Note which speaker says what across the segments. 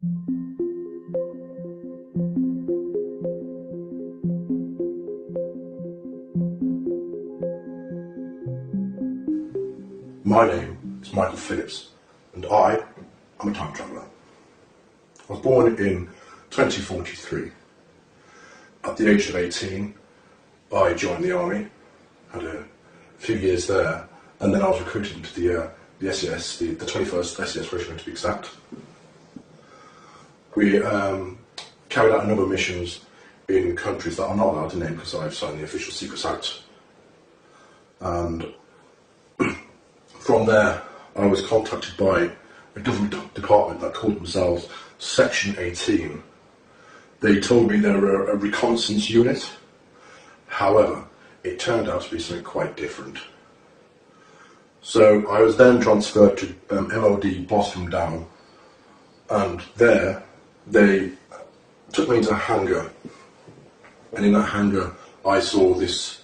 Speaker 1: My name is Michael Phillips, and I am a time traveller. I was born in 2043. At the age of 18, I joined the army, had a few years there, and then I was recruited into the SES, the 21st SES Regiment to be exact. We carried out a number of missions in countries that I'm not allowed to name because I've signed the Official Secrets Act. And from there, I was contacted by a government department that called themselves Section 18. They told me they were a reconnaissance unit. However, it turned out to be something quite different. So I was then transferred to MOD Boston Down, and there they took me into a hangar, and in that hangar I saw this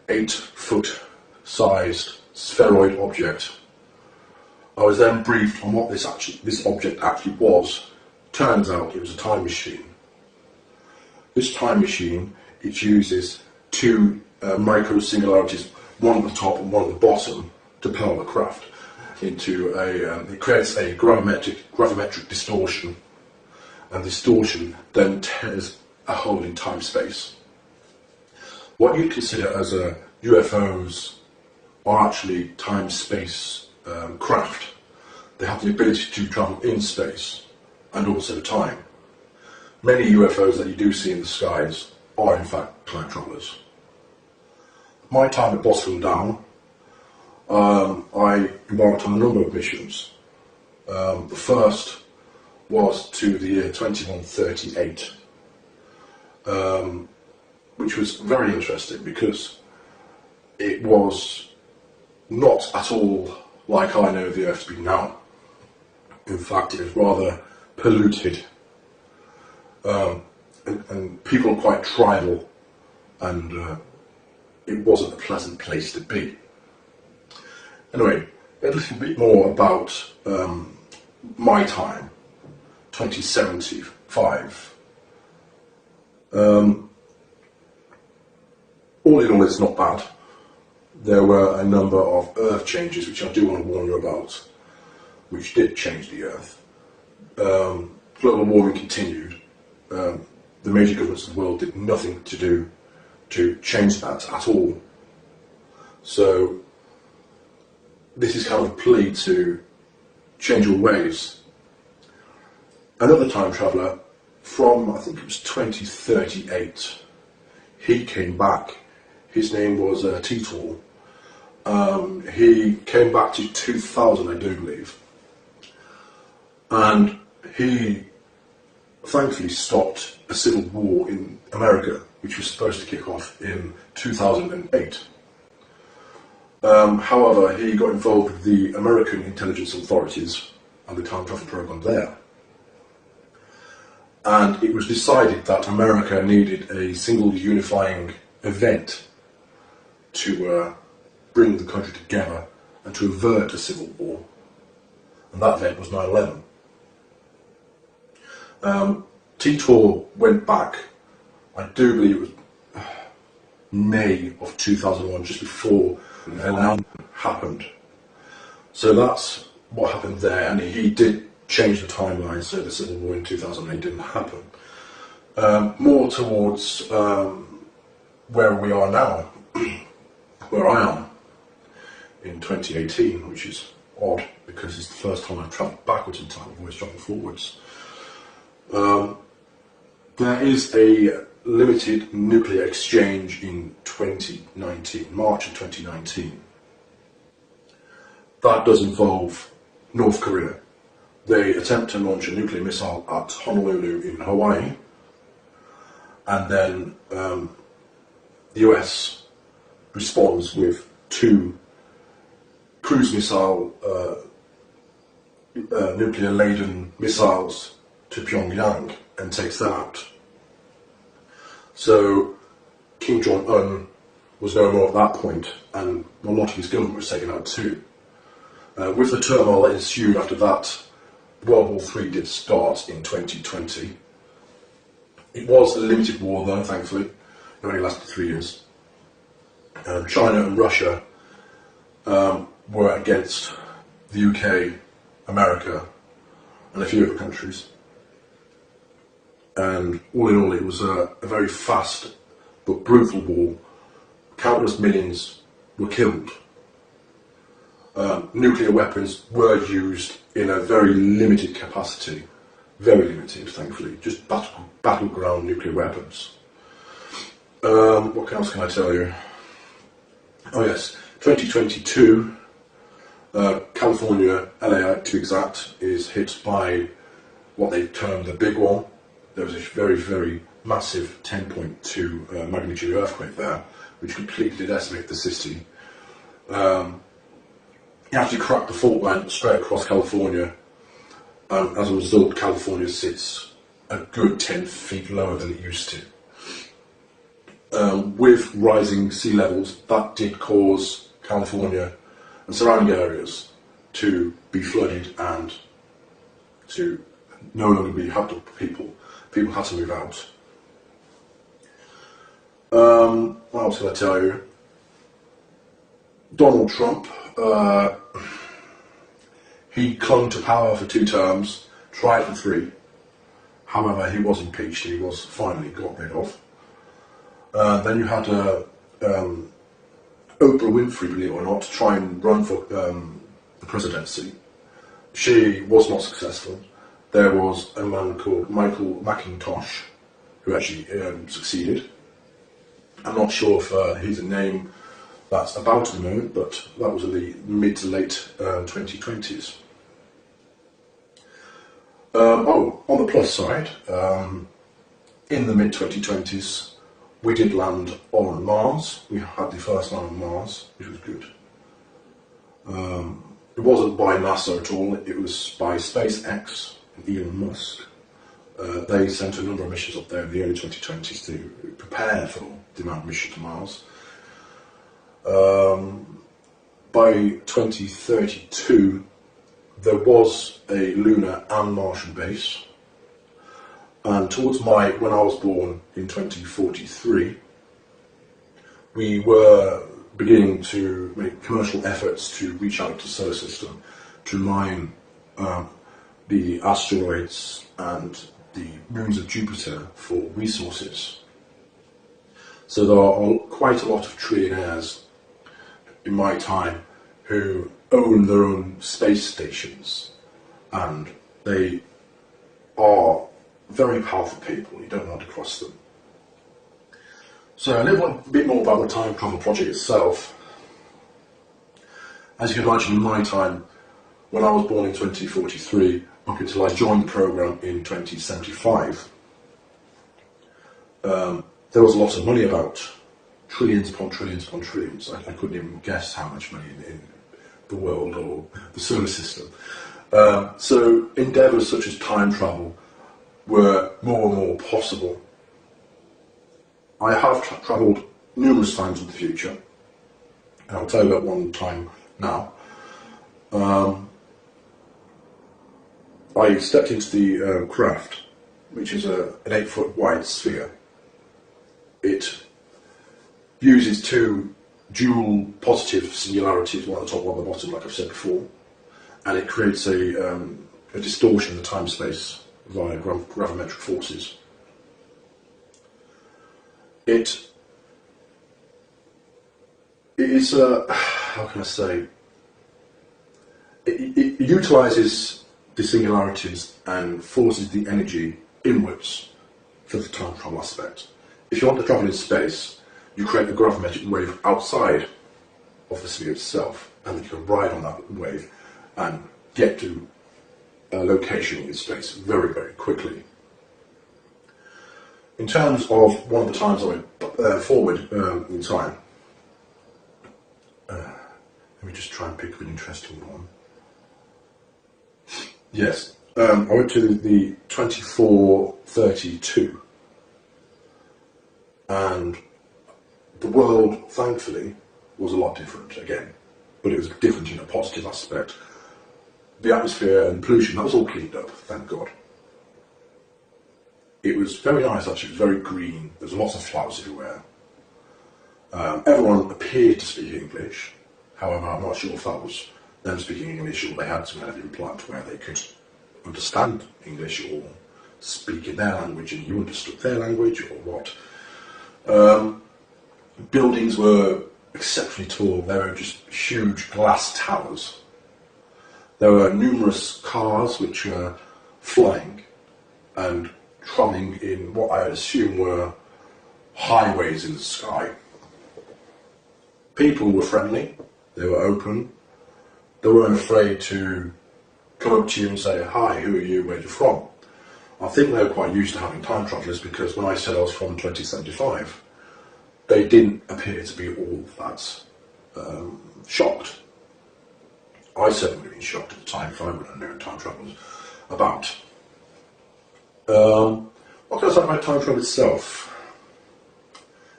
Speaker 1: 8-foot sized spheroid object. I was then briefed on what this object actually was. Turns out it was a time machine. This time machine, it uses two micro singularities, one at the top and one at the bottom, to power the craft into it creates a gravimetric distortion, and distortion then tears a hole in time-space. What you consider as UFOs are actually time-space craft. They have the ability to travel in space and also time. Many UFOs that you do see in the skies are in fact time travellers. My time at Boston Down, I embarked on a number of missions. The first was to the year 2138, which was very interesting because it was not at all like I know the Earth to be now. In fact, it was rather polluted, and people were quite tribal, and it wasn't a pleasant place to be. Anyway, a little bit more about my time, 2075. All in all, it's not bad. There were a number of Earth changes which I do want to warn you about, which did change the Earth. Global warming continued. The major governments of the world did nothing to do to change that at all. So this is kind of a plea to change your ways. Another time traveller from, I think it was 2038, he came back. His name was Tahun. He came back to 2000, I do believe, and he thankfully stopped a civil war in America, which was supposed to kick off in 2008. However, he got involved with the American intelligence authorities and the time travel program there. And it was decided that America needed a single unifying event to bring the country together and to avert a civil war. And that event was 9/11. Titor went back, I do believe it was May of 2001, just before 9/11 happened. So that's what happened there, and he did change the timeline so the civil war in 2008 didn't happen. More towards where we are now, where I am in 2018, which is odd because it's the first time I've travelled backwards in time. I've always travelled forwards. There is a limited nuclear exchange in 2019, March of 2019. That does involve North Korea. They attempt to launch a nuclear missile at Honolulu in Hawaii, and then the US responds with 2 cruise missile nuclear-laden missiles to Pyongyang and takes that out. So Kim Jong-un was no more at that point, and a lot of his government was taken out too. With the turmoil that ensued after that World War III did start in 2020. It was a limited war though, thankfully. It only lasted 3 years. China and Russia were against the UK, America, and a few other countries. And all in all, it was a very fast but brutal war. Countless millions were killed. Nuclear weapons were used in a very limited capacity. Very limited, thankfully. Just battleground nuclear weapons. What else can I tell you? Oh yes, 2022, California, LA to be exact, is hit by what they term the big one. There was a very, very massive 10.2 magnitude earthquake there, which completely decimated the city. It actually cracked the fault line straight across California, and as a result, California sits a good 10 feet lower than it used to. With rising sea levels, that did cause California and surrounding areas to be flooded and to no longer be habitable for people. People had to move out. What else can I tell you? Donald Trump, he clung to power for 2 terms, tried for 3. However, he was impeached, he was finally got rid of. Then you had Oprah Winfrey, believe it or not, to try and run for the presidency. She was not successful. There was a man called Michael McIntosh who actually succeeded. I'm not sure if he's a name that's about at the moment, but that was in the mid to late 2020s. On the plus side, in the mid 2020s, we did land on Mars. We had the first land on Mars, which was good. It wasn't by NASA at all, it was by SpaceX and Elon Musk. They sent a number of missions up there in the early 2020s to prepare for the manned mission to Mars. By 2032, there was a lunar and Martian base. And towards when I was born in 2043, we were beginning to make commercial efforts to reach out to the solar system, to mine the asteroids and the moons of Jupiter for resources. So there are quite a lot of trillionaires in my time who own their own space stations, and they are very powerful people. You don't want to cross them. So a little bit more about the time travel project itself. As you can imagine, in my time, when I was born in 2043, up until I joined the program in 2075, there was a lot of money about. Trillions upon trillions upon trillions. I couldn't even guess how much money in the world or the solar system. So endeavours such as time travel were more and more possible. I have travelled numerous times in the future, and I'll tell you about one time now. I stepped into the craft, which is an 8-foot wide sphere. It uses 2 dual positive singularities, one at the top, one at the bottom, like I've said before, and it creates a distortion in the time-space via gravimetric forces. It is, how can I say, it utilises the singularities and forces the energy inwards for the time travel aspect. If you want to travel in space, you create a gravimetric wave outside of the sphere itself, and you can ride on that wave and get to a location in space very, very quickly. In terms of one of the times I went forward in time, let me just try and pick up an interesting one. Yes, I went to the 2432, and the world, thankfully, was a lot different again, but it was different in a positive aspect. the atmosphere and pollution, that was all cleaned up, thank God. It was very nice actually, it was very green, there was lots of flowers everywhere. Everyone appeared to speak English, however I'm not sure if that was them speaking English or they had some kind of implant where they could understand English or speak in their language and you understood their language or what. Buildings were exceptionally tall, they were just huge glass towers. There were numerous cars which were flying and trolling in what I assume were highways in the sky. People were friendly, they were open, they weren't afraid to come up to you and say, "Hi, who are you, where are you from?" I think they were quite used to having time travellers because when I said I was from 2075, they didn't appear to be all that shocked. I certainly would have been shocked at the time if I would have known time travel was about. What can I say about time travel itself?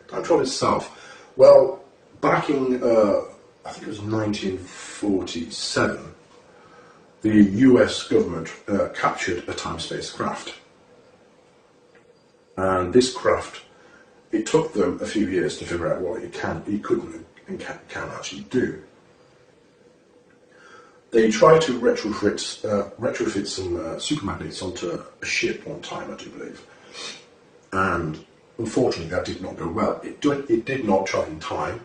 Speaker 1: Time travel itself, well, back in, I think it was 1947, the US government captured a time-space craft. And this craft, it took them a few years to figure out what it couldn't and can actually do. They tried to retrofit some super magnets onto a ship one time, I do believe. And unfortunately that did not go well. It did not travel in time.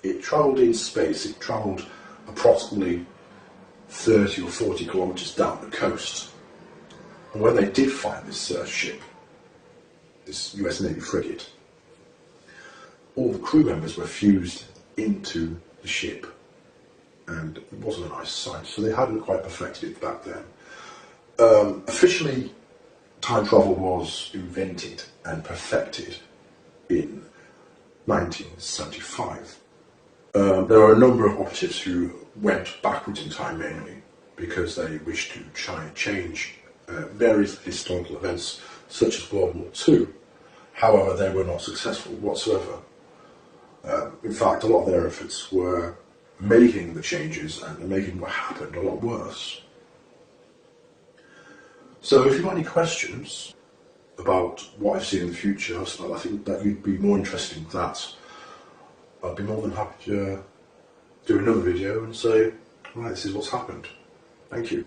Speaker 1: It travelled in space. It travelled approximately 30 or 40 kilometres down the coast. And when they did find this ship, this US Navy frigate, all the crew members were fused into the ship. And it wasn't a nice sight, so they hadn't quite perfected it back then. Officially, time travel was invented and perfected in 1975. There were a number of operatives who went backwards in time mainly because they wished to try and change various historical events such as World War II. However, they were not successful whatsoever. In fact, a lot of their efforts were making the changes and making what happened a lot worse. So if you've got any questions about what I've seen in the future, I think that you'd be more interested in that. I'd be more than happy to do another video and say, right, this is what's happened. Thank you.